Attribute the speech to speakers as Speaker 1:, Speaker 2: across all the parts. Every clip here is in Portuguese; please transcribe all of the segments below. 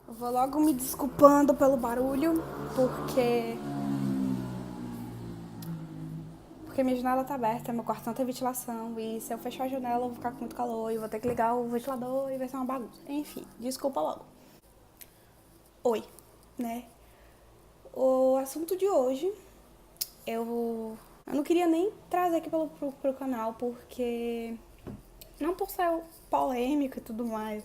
Speaker 1: Eu vou logo me desculpando pelo barulho, porque minha janela tá aberta, meu quarto não tem ventilação, e se eu fechar a janela eu vou ficar com muito calor, e vou ter que ligar o ventilador e vai ser uma bagunça. Enfim, desculpa logo. Oi, né? O assunto de hoje, eu não queria nem trazer aqui pro canal, porque não por ser polêmico e tudo mais,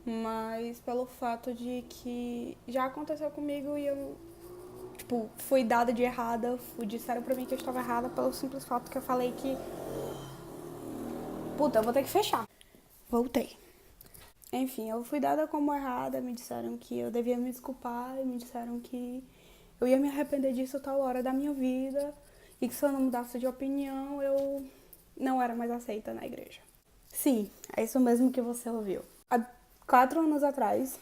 Speaker 1: mas pelo fato de que já aconteceu comigo e eu, tipo, fui dada de errada, disseram pra mim que eu estava errada pelo simples fato que eu falei que, puta, eu vou ter que fechar. Voltei. Enfim, eu fui dada como errada, me disseram que eu devia me desculpar e me disseram que eu ia me arrepender disso tal hora da minha vida e que se eu não mudasse de opinião, eu não era mais aceita na igreja. Sim, é isso mesmo que você ouviu. Há 4 anos atrás,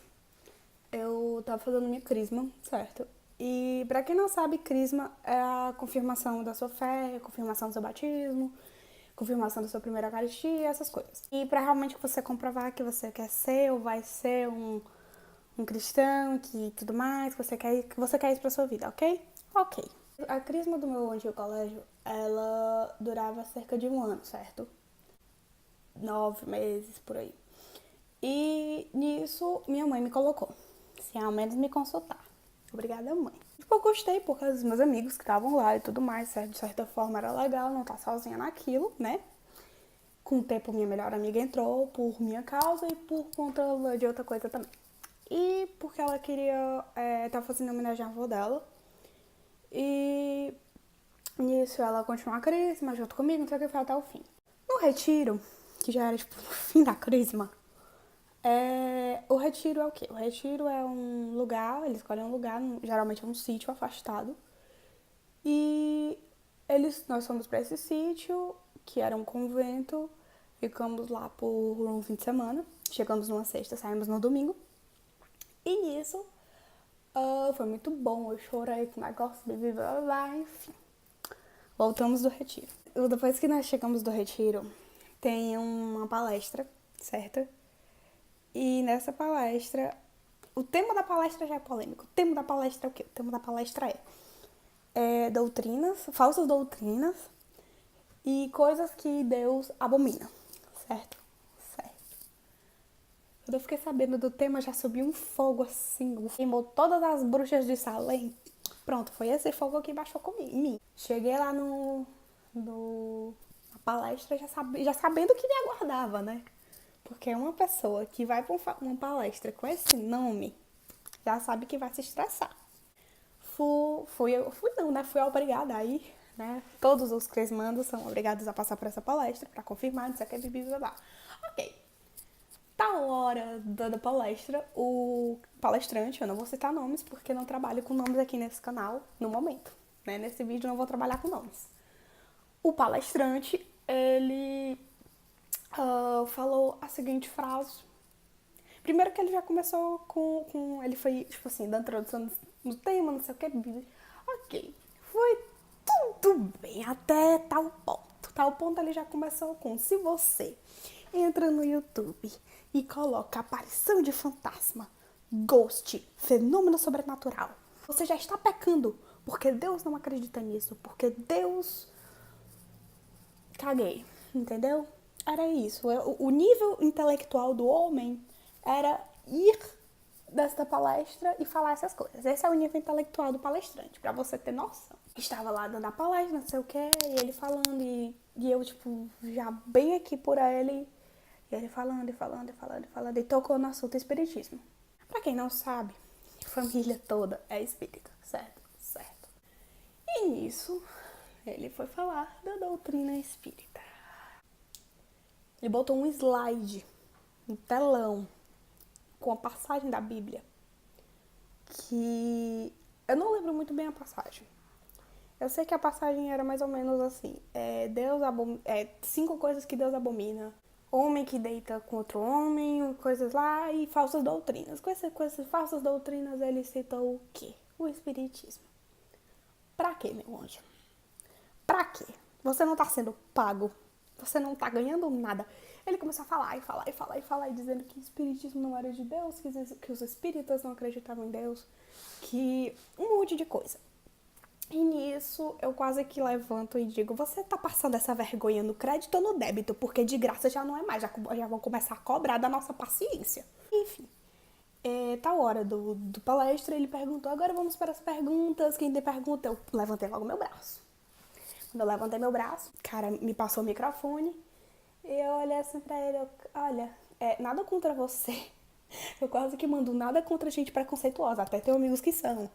Speaker 1: eu tava fazendo minha crisma, certo? E pra quem não sabe, crisma é a confirmação da sua fé, a confirmação do seu batismo, confirmação da sua primeira eucaristia, essas coisas. E pra realmente você comprovar que você quer ser ou vai ser um cristão, que tudo mais, que você quer isso pra sua vida, ok? Ok. A crisma do meu antigo colégio, ela durava cerca de 1 ano, certo? 9 meses, por aí. E nisso, minha mãe me colocou. Se ao menos me consultar. Obrigada, mãe. Tipo, eu gostei porque os meus amigos que estavam lá e tudo mais, certo? De certa forma era legal não estar sozinha naquilo, né? Com o tempo, minha melhor amiga entrou por minha causa e por conta de outra coisa também. E porque ela queria estar fazendo homenagem à avó dela. E nisso ela continuou a crisma junto comigo, não sei o que, foi até o fim. No retiro, que já era tipo o fim da crisma, o retiro é o quê? O retiro é um lugar, eles escolhem um lugar, geralmente é um sítio afastado. E nós fomos para esse sítio, que era um convento, ficamos lá por um fim de semana. Chegamos numa sexta, saímos no domingo. E nisso, foi muito bom, eu chorei com o negócio, bebi, blá blá blá, enfim. Voltamos do retiro. Depois que nós chegamos do retiro, tem uma palestra, certo? E nessa palestra, o tema da palestra já é polêmico. O tema da palestra é o quê? O tema da palestra é doutrinas, falsas doutrinas e coisas que Deus abomina, certo? Certo. Quando eu fiquei sabendo do tema, já subiu um fogo assim, queimou todas as bruxas de Salem. Pronto, foi esse fogo que baixou comigo, em mim. Cheguei lá na palestra já sabendo o que me aguardava, né? Porque uma pessoa que vai para uma palestra com esse nome já sabe que vai se estressar. Fui obrigada aí, né? Todos os crismandos são obrigados a passar por essa palestra para confirmar, não sei o que, blá. Ok. Tal hora da palestra, o palestrante, eu não vou citar nomes porque não trabalho com nomes aqui nesse canal no momento, né? Nesse vídeo eu não vou trabalhar com nomes. O palestrante, ele falou a seguinte frase. Primeiro que ele já começou ele foi, tipo assim, da introdução no tema, não sei o que. Ok, foi tudo bem até tal ponto. Tal ponto ele já começou com: se você entra no YouTube e coloca aparição de fantasma, ghost, fenômeno sobrenatural, você já está pecando, porque Deus não acredita nisso, porque Deus... Caguei, entendeu? Era isso. O nível intelectual do homem era ir desta palestra e falar essas coisas. Esse é o nível intelectual do palestrante, pra você ter noção. Estava lá dando a palestra, não sei o que, e ele falando, e eu, tipo, já bem aqui por ele, e ele falando, e tocou no assunto espiritismo. Pra quem não sabe, família toda é espírita, certo? Certo. E nisso, ele foi falar da doutrina espírita. Ele botou um slide, um telão, com a passagem da Bíblia, que eu não lembro muito bem a passagem. Eu sei que a passagem era mais ou menos assim: 5 coisas que Deus abomina, homem que deita com outro homem, coisas lá, e falsas doutrinas. Com essas falsas doutrinas, ele citou o quê? O espiritismo. Pra quê, meu anjo? Pra quê? Você não tá sendo pago, você não tá ganhando nada. Ele começou a falar e falar e falar e falar, e dizendo que o espiritismo não era de Deus, que os espíritas não acreditavam em Deus, que um monte de coisa. E nisso, eu quase que levanto e digo, você tá passando essa vergonha no crédito ou no débito? Porque de graça já não é mais, já vão começar a cobrar da nossa paciência. Enfim, tal hora do palestra, ele perguntou, agora vamos para as perguntas, quem tem pergunta? Eu levantei logo meu braço. Quando eu levantei meu braço, o cara me passou o microfone, e eu olhei assim pra ele, olha, nada contra você. Eu quase que mando nada contra gente preconceituosa, até tenho amigos que são.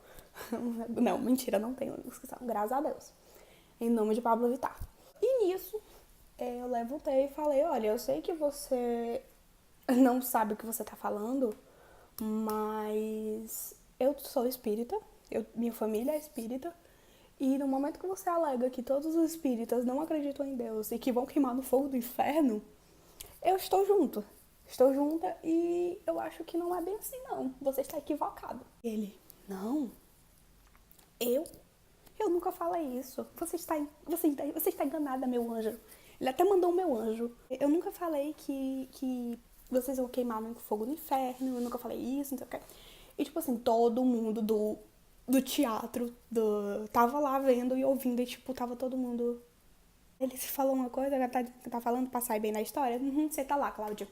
Speaker 1: Não, mentira, não tenho amigos que são, graças a Deus. Em nome de Pablo Vittar. E nisso, eu levantei e falei, olha, eu sei que você não sabe o que você tá falando, mas eu sou espírita, minha família é espírita, e no momento que você alega que todos os espíritas não acreditam em Deus e que vão queimar no fogo do inferno, eu estou junto. Estou junta e eu acho que não é bem assim, não. Você está equivocado. Ele, não. Eu? Eu nunca falei isso. Você está enganada, meu anjo. Ele até mandou o meu anjo. Eu nunca falei que vocês vão queimar no fogo no inferno. Eu nunca falei isso, não sei o que. E tipo assim, todo mundo do teatro tava lá vendo e ouvindo. E tipo, tava todo mundo... Ele se falou uma coisa, tá falando pra sair bem na história? Você tá lá, Cláudia.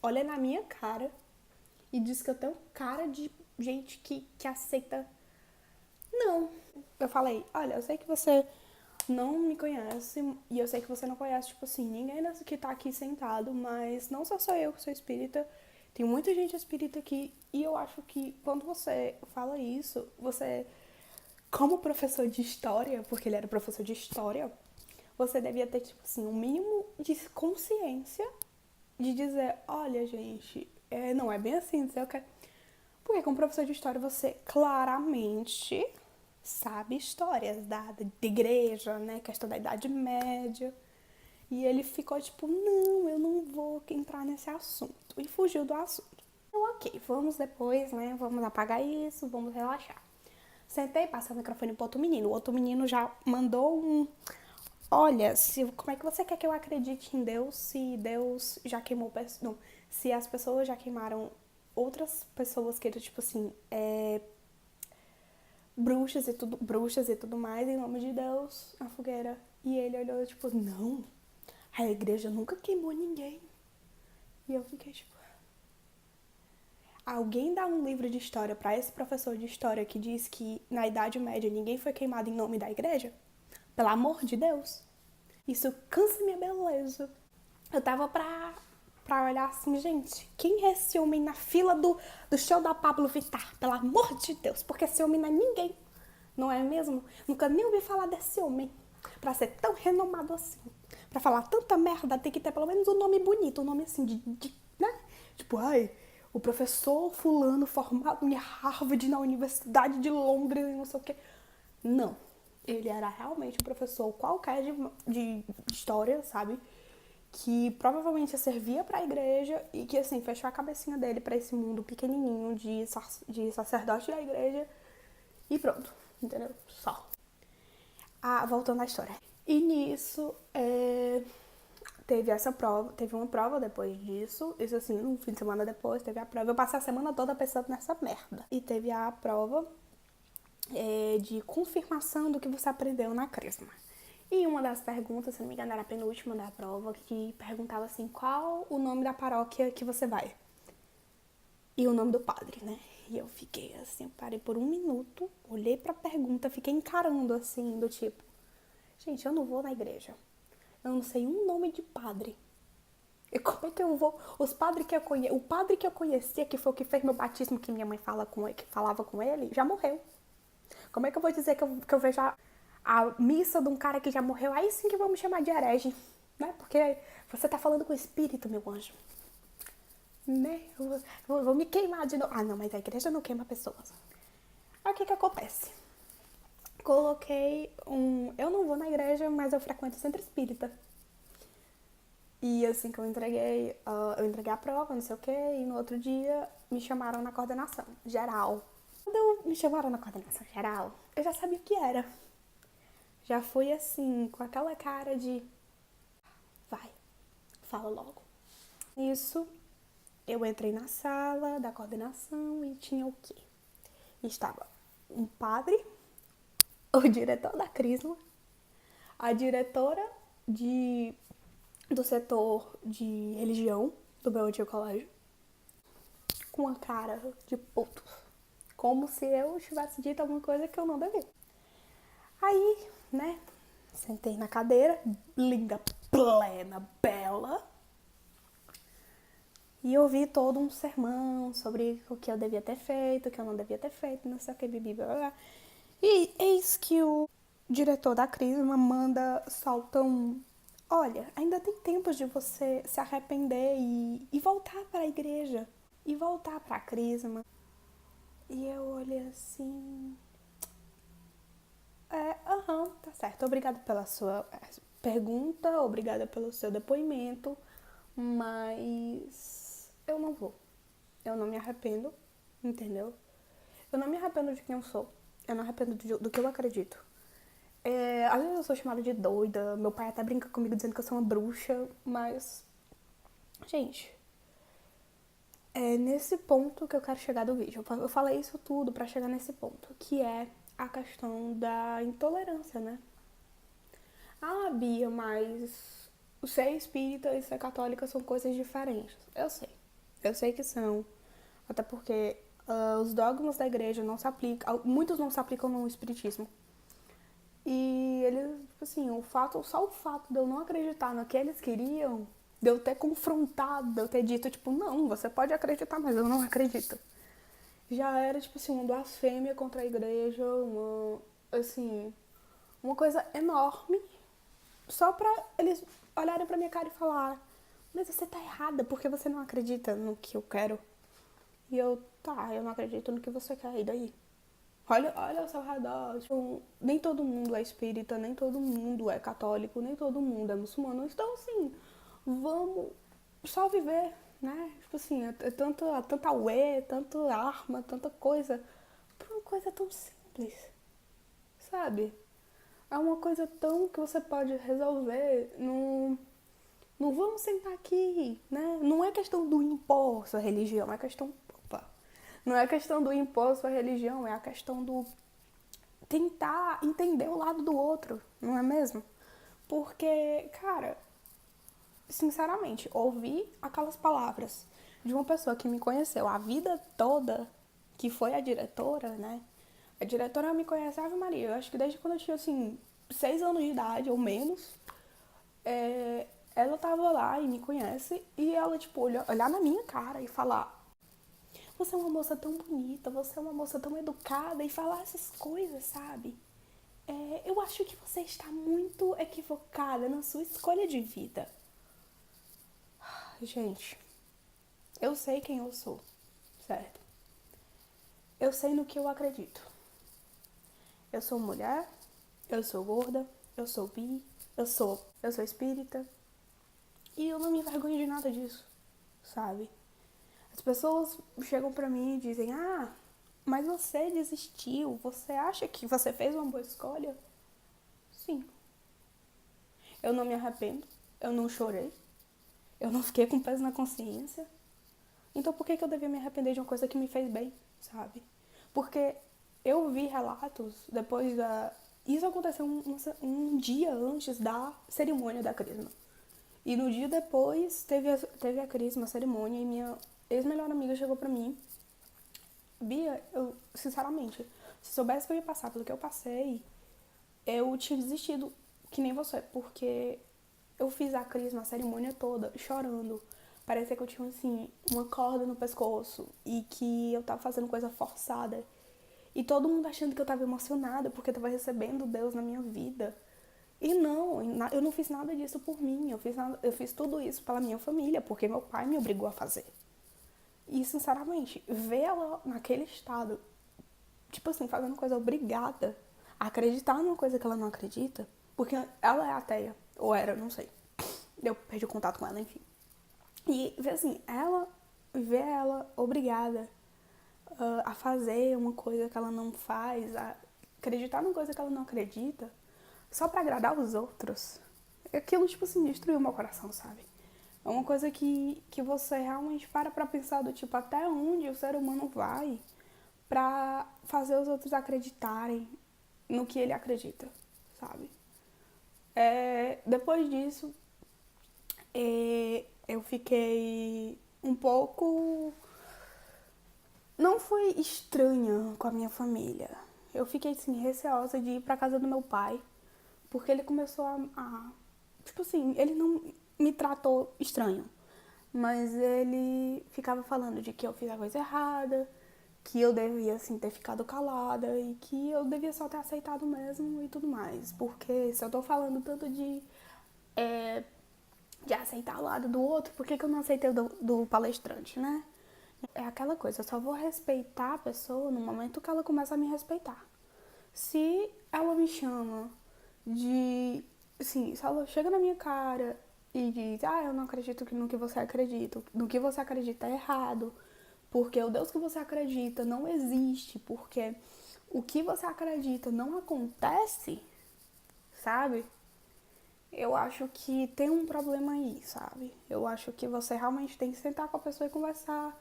Speaker 1: Olha na minha cara e diz que eu tenho cara de gente que aceita. Não. Eu falei, olha, eu sei que você não me conhece e eu sei que você não conhece, tipo assim, ninguém que tá aqui sentado, mas não só eu que sou espírita, tem muita gente espírita aqui e eu acho que quando você fala isso, você, como professor de história, porque ele era professor de história, você devia ter, tipo assim, um mínimo de consciência de dizer, olha, gente, não é bem assim, não sei o que. Porque como professor de história, você claramente sabe histórias da igreja, né? Questão da Idade Média. E ele ficou tipo, não, eu não vou entrar nesse assunto. E fugiu do assunto. Então, ok, vamos depois, né? Vamos apagar isso, vamos relaxar. Sentei, passei o microfone pro outro menino. O outro menino já mandou um... Olha, como é que você quer que eu acredite em Deus se Deus já queimou... Não, se as pessoas já queimaram outras pessoas que, tipo assim, bruxas e tudo mais, em nome de Deus, na fogueira. E ele olhou, tipo, não, a igreja nunca queimou ninguém. E eu fiquei, tipo... Alguém dá um livro de história pra esse professor de história que diz que na Idade Média ninguém foi queimado em nome da igreja? Pelo amor de Deus. Isso cansa minha beleza. Eu tava pra olhar assim, gente, quem é esse homem na fila do show da Pablo Vittar? Pelo amor de Deus, porque esse homem não é ninguém, não é mesmo? Nunca nem ouvi falar desse homem. Pra ser tão renomado assim, pra falar tanta merda, tem que ter pelo menos um nome bonito, um nome assim né? Tipo, ai, o professor fulano formado em Harvard, na Universidade de Londres, e não sei o quê. Não. Ele era realmente um professor qualquer de história, sabe? Que provavelmente servia pra igreja e que, assim, fechou a cabecinha dele pra esse mundo pequenininho de sacerdote da igreja e pronto, entendeu? Só. Voltando à história. E nisso, teve uma prova depois disso. Isso assim, um fim de semana depois, teve a prova. Eu passei a semana toda pensando nessa merda. E teve a prova de confirmação do que você aprendeu na Crisma. E uma das perguntas, se não me engano, era a penúltima da prova, que perguntava assim, qual o nome da paróquia que você vai? E o nome do padre, né? E eu fiquei assim, eu parei por um minuto, olhei pra pergunta, fiquei encarando assim, do tipo, gente, eu não vou na igreja. Eu não sei um nome de padre. E como é que eu vou? Os padres que eu conheço, o padre que eu conhecia, que foi o que fez meu batismo, que minha mãe falava com ele, já morreu. Como é que eu vou dizer que eu vejo a missa de um cara que já morreu? Aí sim que vão me chamar de herege, né? Porque você tá falando com o espírito, meu anjo. Né? Eu vou me queimar de novo. Ah, não, mas a igreja não queima pessoas. Aí o que acontece? Coloquei eu não vou na igreja, mas eu frequento o centro espírita. E assim que eu entreguei a prova, não sei o que, e no outro dia me chamaram na coordenação geral. Quando me chamaram na coordenação geral, eu já sabia o que era. Já fui assim, com aquela cara de... Fala logo. Isso, eu entrei na sala da coordenação e tinha o quê? Estava um padre, o diretor da Crisma, a diretora do setor de religião do meu antigo colégio, com a cara de puto, como se eu tivesse dito alguma coisa que eu não devia. Aí, né, sentei na cadeira, linda, plena, bela, e ouvi todo um sermão sobre o que eu devia ter feito, o que eu não devia ter feito, não sei o que, bibi, blá, blá, blá. E eis que o diretor da Crisma manda, solta um... Olha, ainda tem tempo de você se arrepender e voltar para a igreja. E voltar para a Crisma. E eu olhei assim... tá certo. Obrigada pela sua pergunta, obrigada pelo seu depoimento, mas eu não vou. Eu não me arrependo, entendeu? Eu não me arrependo de quem eu sou. Eu não me arrependo do que eu acredito. Às vezes eu sou chamada de doida, meu pai até brinca comigo dizendo que eu sou uma bruxa, mas... Gente, é nesse ponto que eu quero chegar do vídeo. Eu falei isso tudo pra chegar nesse ponto, que é a questão da intolerância, né? Ah, Bia, mas ser espírita e ser católica são coisas diferentes. Eu sei. Eu sei que são. Até porque os dogmas da igreja não se aplicam... Muitos não se aplicam no espiritismo. E eles, tipo assim, só o fato de eu não acreditar no que eles queriam, de eu ter confrontado, de eu ter dito, tipo, não, você pode acreditar, mas eu não acredito. Já era, tipo assim, uma blasfêmia contra a igreja, assim, uma coisa enorme, só pra eles olharem pra minha cara e falar, mas você tá errada, porque você não acredita no que eu quero. E eu não acredito no que você quer, e daí? Olha ao seu redor. Tipo, nem todo mundo é espírita, nem todo mundo é católico, nem todo mundo é muçulmano. Então, assim, vamos só viver, né? Tipo assim, tanta ué, tanta arma, tanta coisa. Por uma coisa tão simples, sabe? É uma coisa tão que você pode resolver não vamos sentar aqui, né? Não é questão do impor sua religião, é questão... Opa. Não é questão do impor sua religião, é a questão do tentar entender o lado do outro, não é mesmo? Porque, cara, sinceramente, ouvir aquelas palavras de uma pessoa que me conheceu a vida toda, que foi a diretora, né? A diretora me conhece, Ave Maria, eu acho que desde quando eu tinha, assim, 6 anos de idade ou menos, ela tava lá e me conhece, e ela, tipo, olhar na minha cara e falar: você é uma moça tão bonita, você é uma moça tão educada, e falar essas coisas, sabe? Eu acho que você está muito equivocada na sua escolha de vida. Gente, eu sei quem eu sou, certo? Eu sei no que eu acredito. Eu sou mulher, eu sou gorda, eu sou bi, eu sou espírita. E eu não me envergonho de nada disso, sabe? As pessoas chegam pra mim e dizem: ah, mas você desistiu, você acha que você fez uma boa escolha? Sim. Eu não me arrependo, eu não chorei, eu não fiquei com peso na consciência. Então por que eu devia me arrepender de uma coisa que me fez bem, sabe? Porque eu vi relatos depois da... Isso aconteceu um dia antes da cerimônia da crisma. E no dia depois teve a crisma, a cerimônia, e minha ex-melhor amiga chegou pra mim: Bia, eu, sinceramente, se soubesse que eu ia passar pelo que eu passei, eu tinha desistido, que nem você, porque eu fiz a crisma, a cerimônia toda, chorando. Parecia que eu tinha, assim, uma corda no pescoço e que eu tava fazendo coisa forçada. E todo mundo achando que eu tava emocionada porque eu tava recebendo Deus na minha vida. E não, eu não fiz nada disso por mim. Eu fiz tudo isso pela minha família, porque meu pai me obrigou a fazer. E, sinceramente, ver ela naquele estado, tipo assim, fazendo coisa obrigada a acreditar numa coisa que ela não acredita, porque ela é ateia, ou era, não sei. Eu perdi o contato com ela, enfim. E assim, ver ela obrigada a fazer uma coisa que ela não faz, a acreditar numa coisa que ela não acredita, só pra agradar os outros, aquilo, tipo assim, destruiu meu coração, sabe? É uma coisa que você realmente para pensar do tipo, até onde o ser humano vai pra fazer os outros acreditarem no que ele acredita, sabe? Depois disso, eu fiquei um pouco. Não foi estranha com a minha família. Eu fiquei assim, receosa de ir pra casa do meu pai, porque ele começou tipo assim, ele não me tratou estranho, mas ele ficava falando de que eu fiz a coisa errada, que eu devia assim ter ficado calada e que eu devia só ter aceitado mesmo e tudo mais. Porque se eu tô falando tanto é, de aceitar o lado do outro, por que, que eu não aceitei o do palestrante, né? É aquela coisa, eu só vou respeitar a pessoa no momento que ela começa a me respeitar. Se ela me chama de. Assim, se ela chega na minha cara e diz, eu não acredito no que você acredita, no que você acredita é errado, porque o Deus que você acredita não existe, porque o que você acredita não acontece, sabe? Eu acho que tem um problema aí, sabe? Eu acho que você realmente tem que sentar com a pessoa e conversar.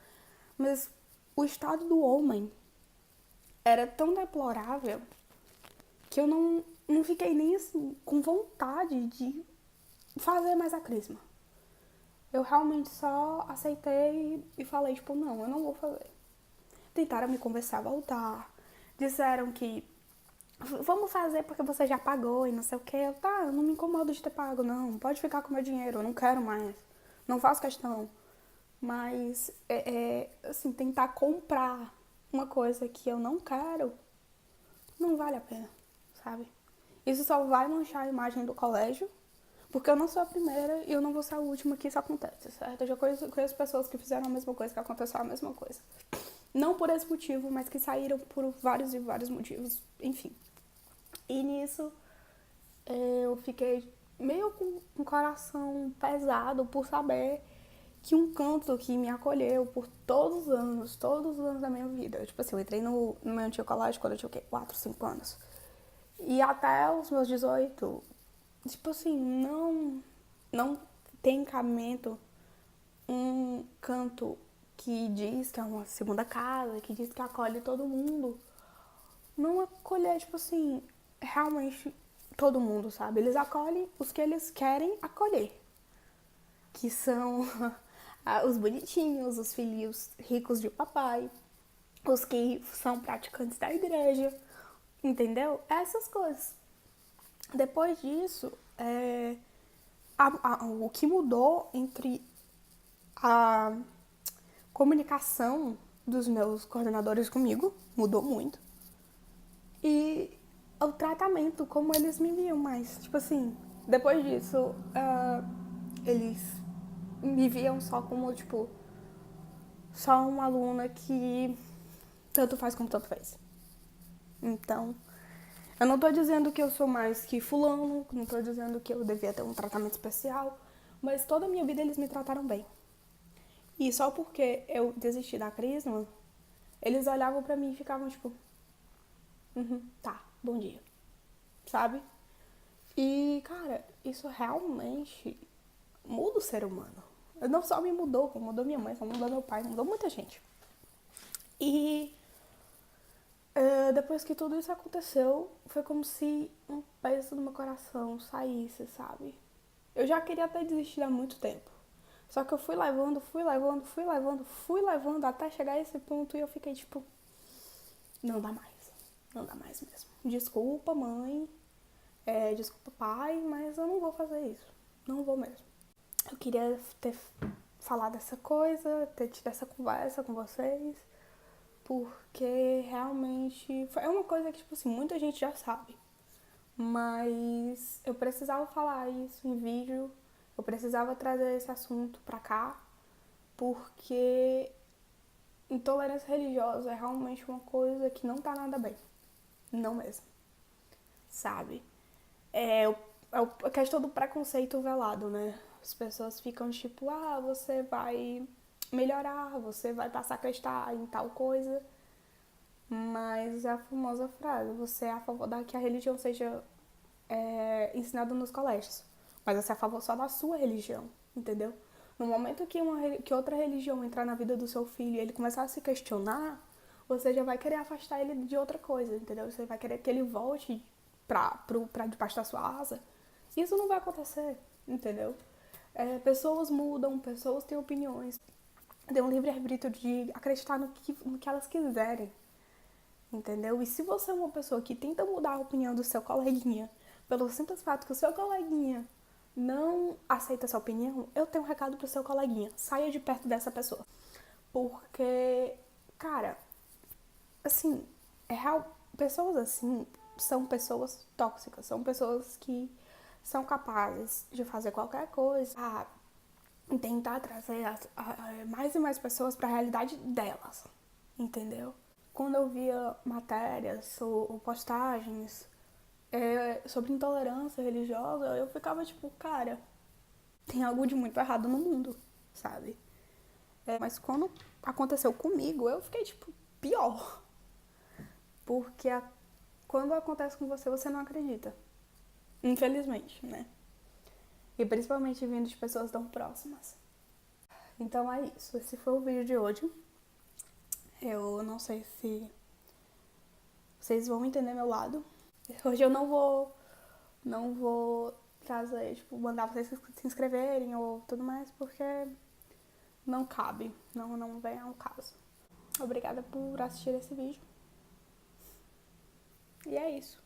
Speaker 1: Mas o estado do homem era tão deplorável que eu não fiquei nem assim com vontade de fazer mais a crisma. Eu realmente só aceitei e falei, tipo, não, eu não vou fazer. Tentaram me convencer a voltar. Disseram que vamos fazer porque você já pagou e não sei o que. Eu não me incomodo de ter pago, não. Pode ficar com meu dinheiro, eu não quero mais. Não faço questão. Mas, assim, tentar comprar uma coisa que eu não quero, não vale a pena, sabe? Isso só vai manchar a imagem do colégio, porque eu não sou a primeira e eu não vou ser a última que isso acontece, certo? Eu já conheço pessoas que fizeram a mesma coisa, que aconteceu a mesma coisa. Não por esse motivo, mas que saíram por vários e vários motivos, enfim. E nisso eu fiquei meio com o coração pesado por saber que um canto que me acolheu por todos os anos da minha vida. Tipo assim, eu entrei no meu antigo colégio quando eu tinha o quê? 4, 5 anos. E até os meus 18, tipo assim, não tem cabimento um canto que diz que é uma segunda casa, que diz que acolhe todo mundo, não acolher, tipo assim, realmente todo mundo, sabe? Eles acolhem os que eles querem acolher, que são os bonitinhos, os filhos ricos de papai, os que são praticantes da igreja, entendeu? Essas coisas. Depois disso, o que mudou entre a comunicação dos meus coordenadores comigo mudou muito. E o tratamento, como eles me viam mais. Tipo assim, depois disso, eles me viam só como, tipo, só uma aluna que tanto faz como tanto fez. Então, eu não tô dizendo que eu sou mais que fulano, não tô dizendo que eu devia ter um tratamento especial, mas toda a minha vida eles me trataram bem. E só porque eu desisti da crisma, eles olhavam pra mim e ficavam tipo, tá, bom dia, sabe? E, cara, isso realmente muda o ser humano. Não só me mudou, como mudou minha mãe, como mudou meu pai, mudou muita gente. E depois que tudo isso aconteceu, foi como se um peso no meu coração saísse, sabe? Eu já queria ter desistido há muito tempo. Só que eu fui levando até chegar a esse ponto e eu fiquei tipo, não dá mais. Não dá mais mesmo. Desculpa, mãe. Desculpa, pai, mas eu não vou fazer isso. Não vou mesmo. Eu queria ter falado essa coisa, ter tido essa conversa com vocês, porque realmente é uma coisa que, tipo assim, muita gente já sabe. Mas eu precisava falar isso em vídeo, eu precisava trazer esse assunto pra cá, porque intolerância religiosa é realmente uma coisa que não tá nada bem. Não mesmo. Sabe? É a questão do preconceito velado, né? As pessoas ficam tipo, você vai melhorar, você vai passar a acreditar em tal coisa. Mas é a famosa frase, você é a favor da que a religião seja ensinada nos colégios. Mas você é a favor só da sua religião, entendeu? No momento que outra religião entrar na vida do seu filho e ele começar a se questionar, você já vai querer afastar ele de outra coisa, entendeu? Você vai querer que ele volte pra debaixo da sua asa. Isso não vai acontecer, entendeu? Pessoas mudam, pessoas têm opiniões, têm um livre-arbítrio de acreditar no que elas quiserem, entendeu? E se você é uma pessoa que tenta mudar a opinião do seu coleguinha, pelo simples fato que o seu coleguinha não aceita essa opinião, eu tenho um recado pro seu coleguinha: saia de perto dessa pessoa. Porque, cara, assim, é real, pessoas assim são pessoas tóxicas, são pessoas que são capazes de fazer qualquer coisa, tentar trazer mais e mais pessoas para a realidade delas, entendeu? Quando eu via matérias ou postagens sobre intolerância religiosa, eu ficava tipo, cara, tem algo de muito errado no mundo, sabe? Mas quando aconteceu comigo, eu fiquei tipo, pior. Porque quando acontece com você, você não acredita. Infelizmente, né? E principalmente vindo de pessoas tão próximas. Então é isso. Esse foi o vídeo de hoje. Eu não sei se vocês vão entender meu lado. Hoje eu não vou trazer, tipo, mandar vocês se inscreverem ou tudo mais, porque não cabe. Não vem ao caso. Obrigada por assistir esse vídeo. E é isso.